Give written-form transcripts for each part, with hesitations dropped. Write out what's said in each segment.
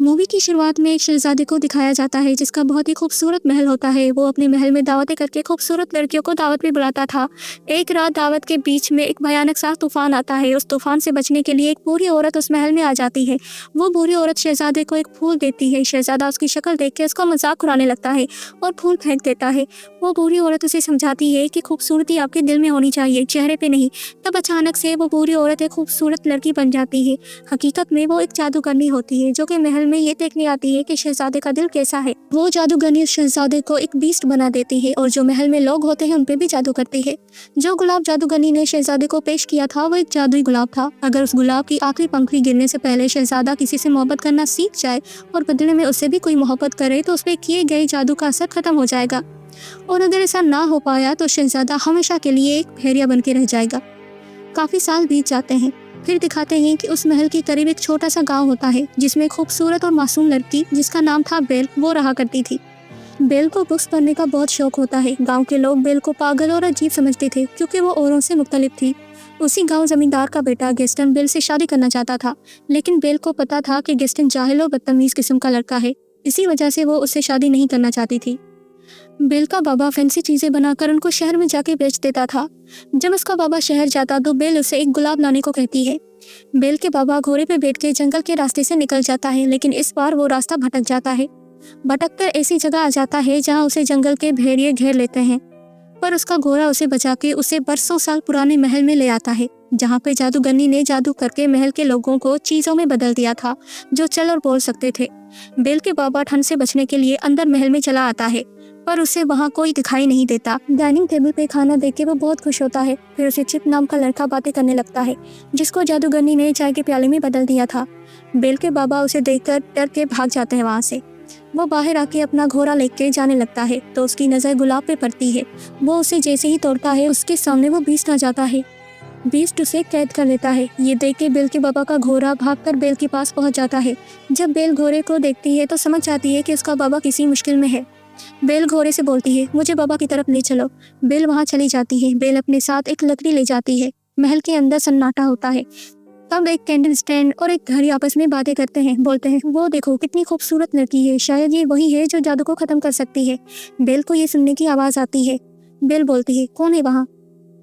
Movie की शुरुआत में एक शहजादे को दिखाया जाता है जिसका बहुत ही खूबसूरत महल होता है। वो अपने महल में दावतें करके खूबसूरत लड़कियों को दावत भी बुलाता था। एक रात दावत के बीच में एक भयानक सा तूफान आता है। उस तूफान से बचने के लिए एक बूढ़ी औरत उस महल में आ जाती है। वो बूढ़ी औरत शहजादे को एक फूल देती है। शहजादा उसकी शक्ल देख के उसका मजाक उड़ाने लगता है और फूल फेंक देता है। वो बूढ़ी औरत उसे समझाती है कि खूबसूरती आपके दिल में होनी चाहिए, चेहरे पे नहीं। तब अचानक से वो बूढ़ी औरत एक खूबसूरत लड़की बन जाती है। हकीकत में वो एक जादूगरनी होती है जो कि महल में ये देखने आती है कि शहजादे का दिल कैसा है। वो जादूगरनी शहजादे को एक बीस्ट बना देती है और जो महल में लोग होते हैं उन पे भी जादू करती है। जो गुलाब जादूगरनी ने शहजादे को पेश किया था वो एक जादुई गुलाब था। अगर उस गुलाब की आखिरी पंखुड़ी गिरने से पहले शहजादा किसी से मोहब्बत करना सीख जाए और बदले में उससे भी कोई मोहब्बत करे तो उस पर किए गए जादू का असर खत्म हो जाएगा। और अगर ऐसा ना हो पाया तो शहजादा हमेशा के लिए एक भेड़िया बन के रह जाएगा। काफी साल बीत जाते हैं। फिर दिखाते हैं कि उस महल के करीब एक छोटा सा गांव होता है जिसमें खूबसूरत और मासूम लड़की जिसका नाम था बेल वो रहा करती थी। बेल को बुक्स पढ़ने का बहुत शौक होता है। गांव के लोग बेल को पागल और अजीब समझते थे क्योंकि वो औरों से मुख्तलिफ थी। उसी गांव जमींदार का बेटा गेस्टन बेल से शादी करना चाहता था, लेकिन बेल को पता था कि गेस्टन जाहिल और बदतमीज किस्म का लड़का है। इसी वजह से वो उससे शादी नहीं करना चाहती थी। बेल का बाबा फैंसी चीजें बनाकर उनको शहर में जाके बेच देता था। जब उसका बाबा शहर जाता तो बेल उसे एक गुलाब लाने को कहती है। बेल के बाबा घोड़े पे बैठ के जंगल के रास्ते से निकल जाता है, लेकिन इस बार वो रास्ता भटक जाता है। भटककर ऐसी जगह आ जाता है जहाँ उसे जंगल के भेड़िए घेर लेते हैं, पर उसका घोड़ा उसे बचा के उसे बरसों साल पुराने महल में ले आता है जहाँ पे जादूगरनी ने जादू करके महल के लोगों को चीजों में बदल दिया था जो चल और बोल सकते थे। बेल के बाबा ठंड से बचने के लिए अंदर महल में चला आता है, पर उसे वहाँ कोई दिखाई नहीं देता। डाइनिंग टेबल पे खाना देख के वो बहुत खुश होता है। फिर उसे चिप नाम का लड़का बातें करने लगता है जिसको जादूगरनी ने चाय के प्याले में बदल दिया था। बेल के बाबा उसे देखकर डर के भाग जाते हैं वहाँ से। वो बाहर आके अपना घोड़ा लेके जाने लगता है तो उसकी नज़र गुलाब पे पड़ती है। वो उसे जैसे ही तोड़ता है उसके सामने वो बीस्ट आ जाता है। बीस्ट उसे कैद कर लेता है। ये देख के बेल के बाबा का घोड़ा भागकर बेल के पास पहुंच जाता है। जब बेल घोड़े को देखती है तो समझ जाती है कि उसका बाबा किसी मुश्किल में है। बेल घोड़े से बोलती है, मुझे बाबा की तरफ ले चलो। बेल वहाँ चली जाती है। बेल अपने साथ एक लकड़ी ले जाती है। महल के अंदर सन्नाटा होता है। तब एक कैंडल स्टैंड और एक घड़ी आपस में बातें करते हैं। बोलते हैं, वो देखो कितनी खूबसूरत लड़की है, शायद ये वही है जो जादू को खत्म कर सकती है। बेल को ये सुनने की आवाज़ आती है। बेल बोलती है, कौन है वहाँ?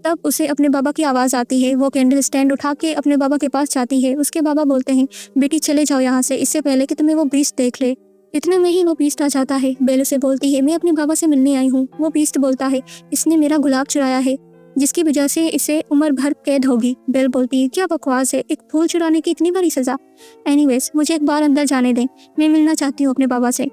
तब उसे अपने बाबा की आवाज़ आती है। वो कैंडल स्टैंड उठा के अपने बाबा के पास जाती है। उसके बाबा बोलते हैं, बेटी चले जाओ यहाँ से, इससे पहले कि तुम्हें वो बीस्ट देख ले। इतने में ही वो बीस्ट आ जाता है। बेल उसे बोलती है, मैं अपने बाबा से मिलने आई हूँ। वो बीस्ट बोलता है, इसने मेरा गुलाब चुराया है जिसकी वजह से इसे उम्र भर कैद होगी। बेल बोलती है, क्या बकवास है, एक फूल चुराने की इतनी बड़ी सजा। एनीवेज मुझे एक बार अंदर जाने दें, मैं मिलना चाहती हूँ अपने बाबा से।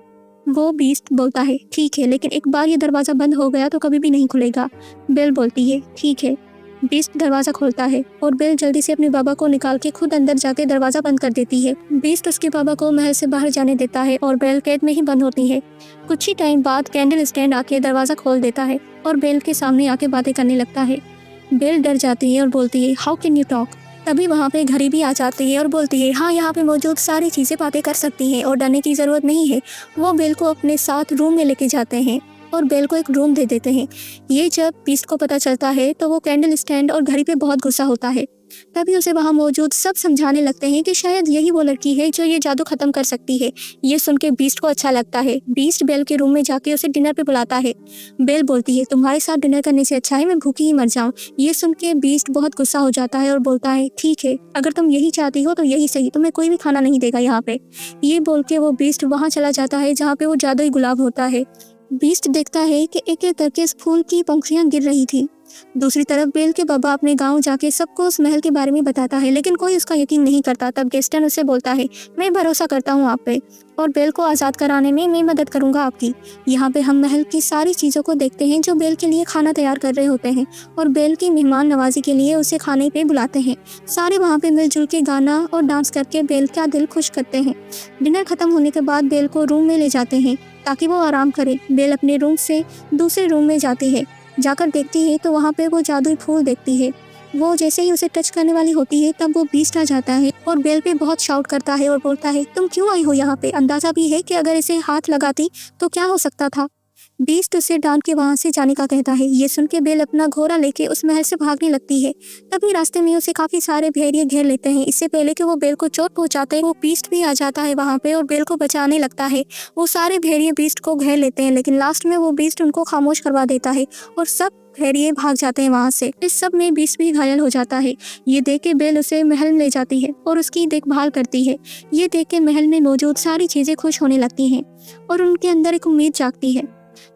वो बीस्ट बोलता है, ठीक है, लेकिन एक बार ये दरवाज़ा बंद हो गया तो कभी भी नहीं खुलेगा। बेल बोलती है, ठीक है। बीस्ट दरवाज़ा खोलता है और बेल जल्दी से अपने बाबा को निकाल के खुद अंदर जाके दरवाज़ा बंद कर देती है। बीस्ट उसके बाबा को महल से बाहर जाने देता है और बेल कैद में ही बंद होती है। कुछ ही टाइम बाद कैंडल स्टैंड आके दरवाज़ा खोल देता है और बेल के सामने आके बातें करने लगता है। बेल डर जाती है और बोलती है, हाउ कैन यू टॉक? तभी वहाँ पे घड़ी भी आ जाती है और बोलती है, हाँ, यहाँ पे मौजूद सारी चीज़ें बातें कर सकती हैं और डरने की ज़रूरत नहीं है। वो बेल को अपने साथ रूम में लेके जाते हैं और बेल को एक रूम दे देते हैं। ये जब बीस्ट को पता चलता है तो वो कैंडल स्टैंड और घड़ी पे बहुत गुस्सा होता है। तभी उसे वहाँ मौजूद सब समझाने लगते हैं कि शायद यही वो लड़की है जो ये जादू खत्म कर सकती है। ये सुन के बीस्ट को अच्छा लगता है। बीस्ट बेल के रूम में जाके उसे डिनर पे बुलाता है। बेल बोलती है, तुम्हारे साथ डिनर करने से अच्छा है मैं भूखी ही मर जाऊँ। ये सुन के बीस्ट बहुत गुस्सा हो जाता है और बोलता है, ठीक है, अगर तुम यही चाहती हो तो यही सही, तुम्हें कोई भी खाना नहीं देगा यहाँ पे। ये बोल के वो बीस्ट वहाँ चला जाता है जहाँ पे वो जादुई गुलाब होता है। बीस्ट देखता है कि एक एक करके इस फूल की पंखुड़ियां गिर रही थी। दूसरी तरफ बेल के बाबा अपने गांव जाके सबको उस महल के बारे में बताता है, लेकिन कोई उसका यकीन नहीं करता। तब गेस्टन उससे बोलता है, मैं भरोसा करता हूँ आप पे और बेल को आज़ाद कराने में मैं मदद करूँगा आपकी। यहाँ पे हम महल की सारी चीज़ों को देखते हैं जो बेल के लिए खाना तैयार कर रहे होते हैं और बेल की मेहमान नवाजी के लिए उसे खाने पे बुलाते हैं। सारे वहाँ पे मिलजुल के गाना और डांस करके बेल का दिल खुश करते हैं। डिनर खत्म होने के बाद बेल को रूम में ले जाते हैं ताकि वो आराम करे। बेल अपने रूम से दूसरे रूम में जाती है। जाकर देखती है तो वहाँ पे वो जादुई फूल देखती है। वो जैसे ही उसे टच करने वाली होती है तब वो बीस्ट आ जाता है और बेल पे बहुत शाउट करता है और बोलता है, तुम क्यों आई हो यहाँ पे? अंदाजा भी है कि अगर इसे हाथ लगाती तो क्या हो सकता था। बीस्ट उसे डांट के वहाँ से जाने का कहता है। ये सुन के बेल अपना घोड़ा लेके उस महल से भागने लगती है। तभी रास्ते में उसे काफी सारे भेड़िए घेर लेते हैं। इससे पहले कि वो बेल को चोट पहुंचाते हैं, वो बीस्ट भी आ जाता है वहाँ पे और बेल को बचाने लगता है। वो सारे भेड़िए बीस्ट को घेर लेते हैं, लेकिन लास्ट में वो बीस्ट उनको खामोश करवा देता है और सब भेड़िए भाग जाते हैं वहाँ से। इस सब में बीस्ट भी घायल हो जाता है। ये देख के बेल उसे महल में ले जाती है और उसकी देखभाल करती है। ये देख के महल में मौजूद सारी चीजें खुश होने लगती हैं और उनके अंदर एक उम्मीद जागती है।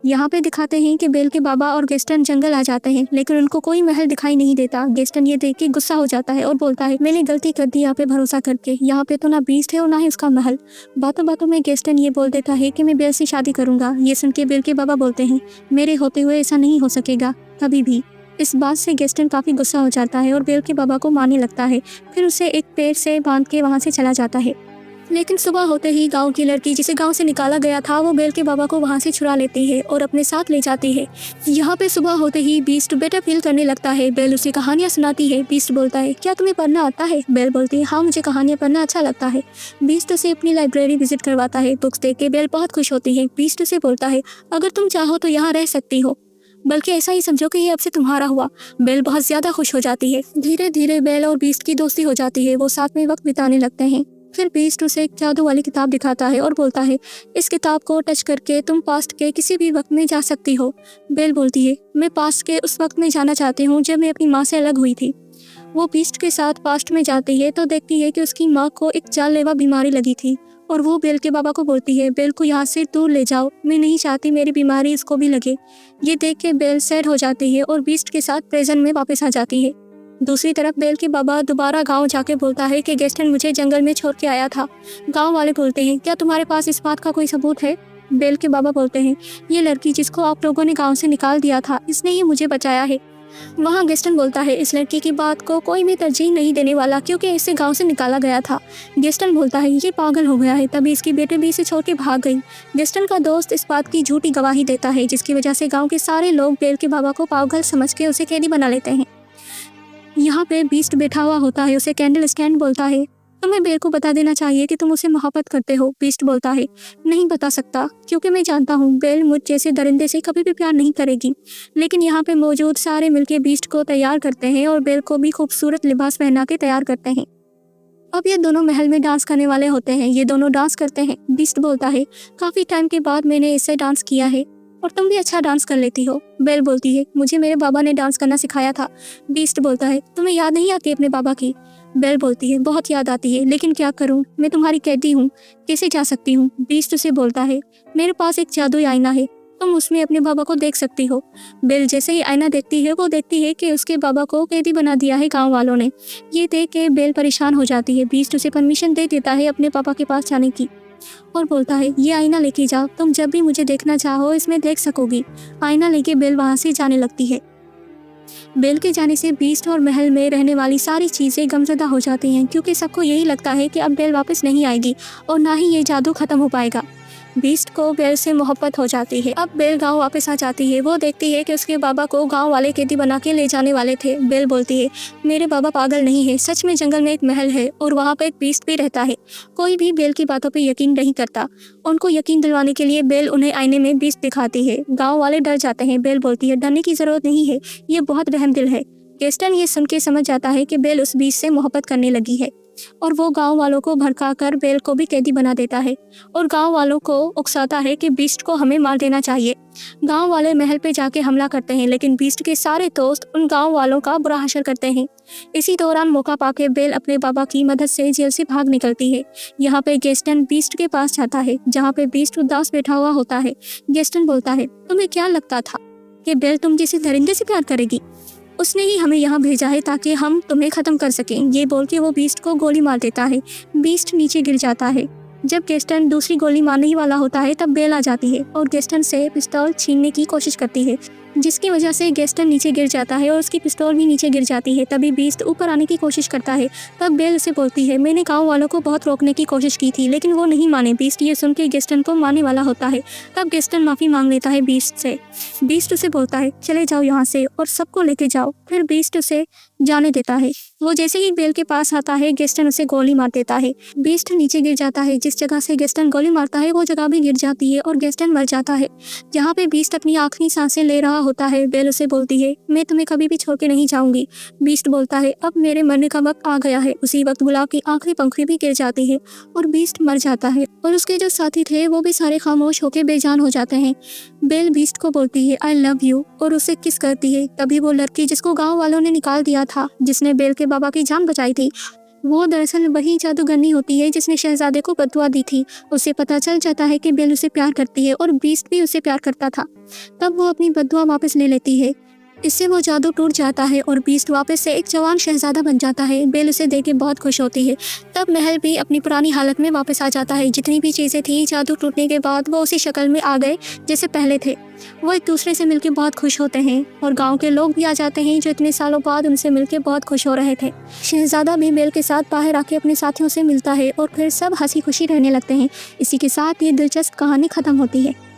यहाँ पे दिखाते हैं कि बेल के बाबा और गेस्टन जंगल आ जाते हैं, लेकिन उनको कोई महल दिखाई नहीं देता। गेस्टन ये देख के गुस्सा हो जाता है और बोलता है, मैंने गलती कर दी यहाँ पे भरोसा करके। यहाँ पे तो ना बीस्ट है और ना ही उसका महल। बातों बातों में गेस्टन ये बोल देता है कि मैं बेल से शादी करूंगा। ये सुन के बेल के बाबा बोलते हैं, मेरे होते हुए ऐसा नहीं हो सकेगा कभी भी। इस बात से गेस्टन काफी गुस्सा हो जाता है और बेल के बाबा को मारने लगता है। फिर उसे एक पेड़ से बांध के वहाँ से चला जाता है। लेकिन सुबह होते ही गांव की लड़की जिसे गांव से निकाला गया था, वो बेल के बाबा को वहां से छुड़ा लेती है और अपने साथ ले जाती है। यहाँ पे सुबह होते ही बीस्ट बेटर फील करने लगता है। बेल उसे कहानियां सुनाती है। बीस्ट बोलता है, क्या तुम्हें पढ़ना आता है? बेल बोलती है, हाँ मुझे कहानियां पढ़ना अच्छा लगता है। बीस्ट उसे अपनी लाइब्रेरी विजिट करवाता है। बुक्स देख के बेल बहुत खुश होती है। बीस्ट उसे बोलता है, अगर तुम चाहो तो यहाँ रह सकती हो, बल्कि ऐसा ही समझो कि ये अब से तुम्हारा हुआ। बेल बहुत ज्यादा खुश हो जाती है। धीरे धीरे बेल और बीस्ट की दोस्ती हो जाती है। वो साथ में वक्त बिताने लगते हैं। फिर बीस्ट उसे एक जादू वाली किताब दिखाता है और बोलता है, इस किताब को टच करके तुम पास्ट के किसी भी वक्त में जा सकती हो। बेल बोलती है, मैं पास्ट के उस वक्त में जाना चाहती हूँ जब मैं अपनी माँ से अलग हुई थी। वो बीस्ट के साथ पास्ट में जाती है तो देखती है कि उसकी माँ को एक जानलेवा बीमारी लगी थी और वो बेल के बाबा को बोलती है, बेल को यहाँ से दूर ले जाओ, मैं नहीं चाहती मेरी बीमारी इसको भी लगे। ये देख के बेल सैड हो जाती है और बीस्ट के साथ प्रेजेंट में वापस आ जाती है। दूसरी तरफ बेल के बाबा दोबारा गांव जाके बोलता है कि गेस्टन मुझे जंगल में छोड़ के आया था। गांव वाले बोलते हैं, क्या तुम्हारे पास इस बात का कोई सबूत है? बेल के बाबा बोलते हैं, ये लड़की जिसको आप लोगों ने गांव से निकाल दिया था, इसने ही मुझे बचाया है। वहाँ गेस्टन बोलता है, इस लड़की की बात को कोई भी तरजीह नहीं देने वाला क्योंकि इसे गांव से निकाला गया था। गेस्टन बोलता है, ये पागल हो गया है। तभी इसकी बेटे भी इसे छोड़ के भाग गई। गेस्टन का दोस्त इस बात की झूठी गवाही देता है, जिसकी वजह से गाँव के सारे लोग बेल के बाबा को पागल समझ के उसे कैदी बना लेते हैं। यहाँ पे बीस्ट बैठा हुआ होता है। उसे कैंडल स्टैंड बोलता है, तुम्हें बेल को बता देना चाहिए कि तुम उसे मोहब्बत करते हो। बीस्ट बोलता है, नहीं बता सकता क्योंकि मैं जानता हूँ बेल मुझ जैसे दरिंदे से कभी भी प्यार नहीं करेगी। लेकिन यहाँ पे मौजूद सारे मिलके बीस्ट को तैयार करते हैं और बेल को भी खूबसूरत लिबास पहना के तैयार करते हैं। अब ये दोनों महल में डांस करने वाले होते हैं। ये दोनों डांस करते हैं। बीस्ट बोलता है, काफी टाइम के बाद मैंने इससे डांस किया है और तुम भी अच्छा डांस कर लेती हो। बेल बोलती है, मुझे मेरे बाबा ने डांस करना सिखाया था। बीस्ट बोलता है, तुम्हें याद नहीं आती अपने बाबा की? बेल बोलती है, बहुत याद आती है, लेकिन क्या करूं, मैं तुम्हारी कैदी हूँ, कैसे जा सकती हूँ? बीस्ट उसे बोलता है, मेरे पास एक जादुई आईना है, तुम उसमें अपने बाबा को देख सकती हो। बेल जैसे ही आईना देखती है, वो देखती है कि उसके बाबा को कैदी बना दिया है गाँव वालों ने। ये देख के बेल परेशान हो जाती है। बीस्ट उसे परमिशन दे देता है अपने पापा के पास जाने की और बोलता है, ये आईना लेके जाओ, तुम जब भी मुझे देखना चाहो इसमें देख सकोगी। आईना लेके बेल वहाँ से जाने लगती है। बेल के जाने से बीस्ट और महल में रहने वाली सारी चीज़ें गमज़दा हो जाती हैं क्योंकि सबको यही लगता है कि अब बेल वापस नहीं आएगी और ना ही ये जादू ख़त्म हो पाएगा। बीस्ट को बेल से मोहब्बत हो जाती है। अब बेल गांव वापस आ जाती है। वो देखती है कि उसके बाबा को गांव वाले कैदी बना के ले जाने वाले थे। बेल बोलती है, मेरे बाबा पागल नहीं है, सच में जंगल में एक महल है और वहाँ पर एक बीस्ट भी रहता है। कोई भी बेल की बातों पर यकीन नहीं करता। उनको यकीन दिलवाने के लिए बेल उन्हें आईने में बीस्ट दिखाती है। गाँव वाले डर जाते हैं। बेल बोलती है, डरने की जरूरत नहीं है, ये बहुत रहमदिल है। गेस्टन ये सुन के समझ जाता है कि बेल उस बीस्ट से मोहब्बत करने लगी है और वो गांव वालों को भड़काकर बेल को भी कैदी बना देता है और गांव वालों को उकसाता है कि बीस्ट को हमें मार देना चाहिए। गांव वाले महल पे जाके हमला करते हैं, लेकिन बीस्ट के सारे दोस्त उन गांव वालों का बुरा हाशर करते हैं। इसी दौरान मौका पाके बेल अपने बाबा की मदद से जेल से भाग निकलती है। यहाँ पे गेस्टन बीस्ट के पास जाता है, जहाँ पे बीस्ट उदास बैठा हुआ होता है। गेस्टन बोलता है, तुम्हें क्या लगता था कि बेल तुम जैसे दरिंदे से प्यार करेगी? उसने ही हमें यहाँ भेजा है ताकि हम तुम्हें ख़त्म कर सकें। ये बोल के वो बीस्ट को गोली मार देता है। बीस्ट नीचे गिर जाता है। जब गेस्टन दूसरी गोली मारने ही वाला होता है तब बेल आ जाती है और गेस्टन से पिस्तौल छीनने की कोशिश करती है, जिसकी वजह से गेस्टन नीचे गिर जाता है और उसकी पिस्तौल भी नीचे गिर जाती है। तभी बीस्ट ऊपर आने की कोशिश करता है। तब बेल उसे बोलती है, मैंने गाँव वालों को बहुत रोकने की कोशिश की थी लेकिन वो नहीं माने। बीस्ट ये सुन के गेस्टन को मारने वाला होता है। तब गेस्टन माफ़ी मांग लेता है बीस्ट से। बीस्ट उसे बोलता है, चले जाओ यहाँ से और सबको लेके जाओ। फिर बीस्ट उसे जाने देता है। वो जैसे ही बेल के पास आता है गेस्टन उसे गोली मार देता है। बीस्ट नीचे गिर जाता है। जिस जगह से गेस्टन गोली मारता है वो जगह भी गिर जाती है और गेस्टन मर जाता है। जहाँ पे बीस्ट अपनी आखिरी सांसें ले रहा होता है, बेल उसे बोलती है, मैं तुम्हें कभी भी छोड़ के नहीं जाऊंगी। बीस्ट बोलता है, अब मेरे मरने का वक्त आ गया है। उसी वक्त गुलाब की आखिरी पंखुड़ी भी गिर जाती है और बीस्ट मर जाता है और उसके जो साथी थे वो भी सारे खामोश होकर बेजान हो जाते हैं। बेल बीस्ट को बोलती है, आई लव यू, और उसे किस करती है। तभी वो लड़की जिसको गाँव वालों ने निकाल दिया था, जिसने बेल के बाबा की जान बचाई थी, वो दरअसल वही जादूगरनी होती है जिसने शहजादे को बददुआ दी थी। उसे पता चल जाता है कि बेल उसे प्यार करती है और बीस्ट भी उसे प्यार करता था। तब वो अपनी बददुआ वापस ले लेती है। इससे वो जादू टूट जाता है और बीस्ट वापस से एक जवान शहजादा बन जाता है। बेल उसे देख के बहुत खुश होती है। तब महल भी अपनी पुरानी हालत में वापस आ जाता है। जितनी भी चीज़ें थी जादू टूटने के बाद वो उसी शक्ल में आ गए जैसे पहले थे। वो एक दूसरे से मिलकर बहुत खुश होते हैं और गांव के लोग भी आ जाते हैं जो इतने सालों बाद उनसे मिलकर बहुत खुश हो रहे थे। शहजादा भी बेल के साथ बाहर आके अपने साथियों से मिलता है और फिर सब हंसी खुशी रहने लगते हैं। इसी के साथ ये दिलचस्प कहानी खत्म होती है।